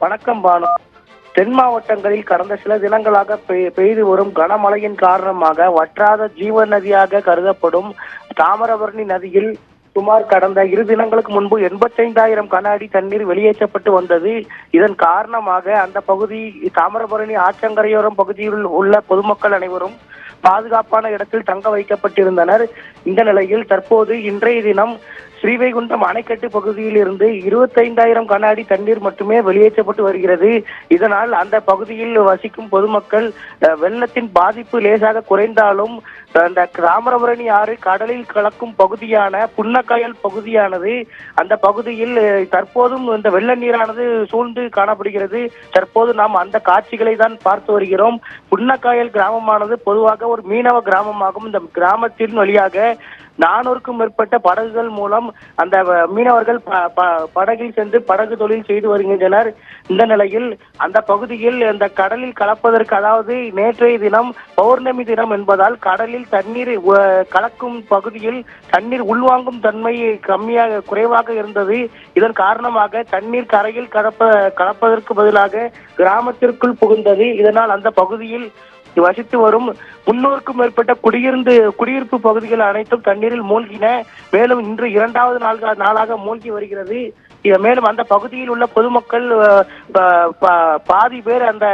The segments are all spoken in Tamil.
வணக்கம் பானு. தென் மாவட்டங்களில் கடந்த சில தினங்களாக பெய்து வரும் கனமழையின் காரணமாக வற்றாத ஜீவ நதியாக கருதப்படும் தாமிரபரணி நதியில் சுமார் கடந்த 2 தினங்களுக்கு முன்பு 85,000 கன அடி தண்ணீர் வெளியேற்றப்பட்டு வந்தது. இதன் காரணமாக அந்த பகுதி தாமிரபரணி ஆற்றங்கரையோரம் பகுதியில் உள்ள பொதுமக்கள் அனைவரும் பாதுகாப்பான இடத்தில் தங்க வைக்கப்பட்டிருந்தனர். இந்த நிலையில் தற்போது இன்றைய தினம் ஸ்ரீவைகுண்டம் அணைக்கட்டு பகுதியில் இருந்து 25,000 கன அடி தண்ணீர் மட்டுமே வெளியேற்றப்பட்டு வருகிறது. இதனால் அந்த பகுதியில் வசிக்கும் பொதுமக்கள் வெள்ளத்தின் பாதிப்பு லேசாக குறைந்தாலும் அந்த தாமிரபரணி ஆறு கடலில் கலக்கும் பகுதியான புன்னக்காயல் பகுதியானது அந்த பகுதியில் தற்போதும் இந்த வெள்ள நீரானது சூழ்ந்து காணப்படுகிறது. தற்போது நாம் அந்த காட்சிகளை தான் பார்த்து வருகிறோம். புன்னக்காயல் கிராமமானது பொதுவாக ஒரு மீனவ கிராமமாகும். இந்த கிராமத்தின் வழியாக 400க்கும் மேற்பட்ட படகுகள் மூலம் அந்த மீனவர்கள் படகில் சென்று படகு தொழில் செய்து வருகின்றனர். இந்த நிலையில் அந்த பகுதியில் அந்த கடலில் கலப்பதற்கு, அதாவது நேற்றைய தினம் பௌர்ணமி தினம் என்பதால் கடலில் தண்ணீர் கலக்கும் பகுதியில் தண்ணீர் உள்வாங்கும் தன்மை குறைவாக இருந்தது. இதன் காரணமாக தண்ணீர் கரையில் கலப்பதற்கு பதிலாக கிராமத்திற்குள் புகுந்தது. இதனால் அந்த பகுதியில் வசித்து வரும் 300க்கும் மேற்பட்ட குடியிருப்பு பகுதிகள் அனைத்தும் தண்ணீரில் மூழ்கின. மேலும் இன்று 2வது நாளாக மூழ்கி வருகிறது. மேலும் அந்த பகுதியில் உள்ள பொதுமக்கள் பாதி பேர் அந்த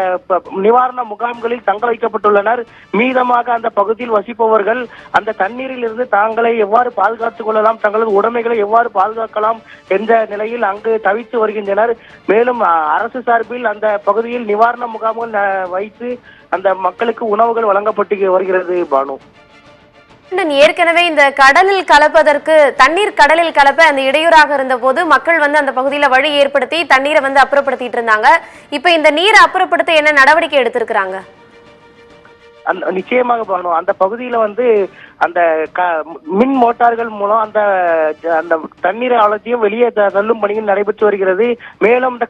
நிவாரண முகாம்களில் தங்க வைக்கப்பட்டுள்ளனர். மீதமாக அந்த பகுதியில் வசிப்பவர்கள் அந்த தண்ணீரில் இருந்து தாங்களை எவ்வாறு பாதுகாத்துக் கொள்ளலாம், தங்களது உடைமைகளை எவ்வாறு பாதுகாக்கலாம் என்ற நிலையில் அங்கு தவித்து வருகின்றனர். மேலும் அரசு சார்பில் அந்த பகுதியில் நிவாரண முகாம்கள் வைத்து அந்த மக்களுக்கு உணவுகள் வழங்கப்பட்டு வருகிறது. பானு, ஏற்கனவே இந்த கடலில் கலப்பதற்கு கடலில் கலப்ப அந்த இடையூறாக இருந்த போது மக்கள் அந்த பகுதியில வழி ஏற்படுத்தி தண்ணீரை அப்புறப்படுத்திட்டு இருந்தாங்க. இப்ப இந்த நீரை அப்புறப்படுத்த என்ன நடவடிக்கை எடுத்திருக்கிறாங்க? நிச்சயமாக பானு, அந்த பகுதியில அந்த மின் மோட்டார்கள் மூலம் அந்த தண்ணீரை அவ்வளத்தையும் வெளியே தள்ளும் பணிகள் நடைபெற்று வருகிறது. மேலும் இந்த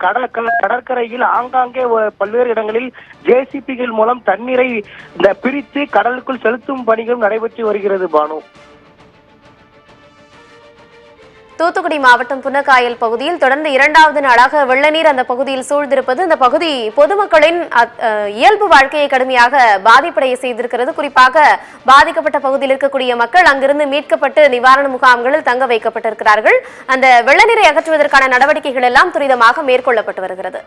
கடற்கரையில் ஆங்காங்கே பல்வேறு இடங்களில் ஜேசிபிகள் மூலம் தண்ணீரை பிரித்து கடலுக்குள் செலுத்தும் பணிகளும் நடைபெற்று வருகிறது. பானு, தூத்துக்குடி மாவட்டம் புன்னக்காயல் பகுதியில் தொடர்ந்து 2வது நாளாக வெள்ள நீர் அந்த பகுதியில் சூழ்ந்திருப்பது அந்த பகுதி பொதுமக்களின் இயல்பு வாழ்க்கையை கடுமையாக பாதிப்படைய செய்திருக்கிறது. குறிப்பாக பாதிக்கப்பட்ட பகுதியில் இருக்கக்கூடிய மக்கள் அங்கிருந்து மீட்கப்பட்டு நிவாரண முகாம்களில் தங்க வைக்கப்பட்டிருக்கிறார்கள். அந்த வெள்ள நீரை அகற்றுவதற்கான நடவடிக்கைகள் எல்லாம் துரிதமாக மேற்கொள்ளப்பட்டு வருகிறது.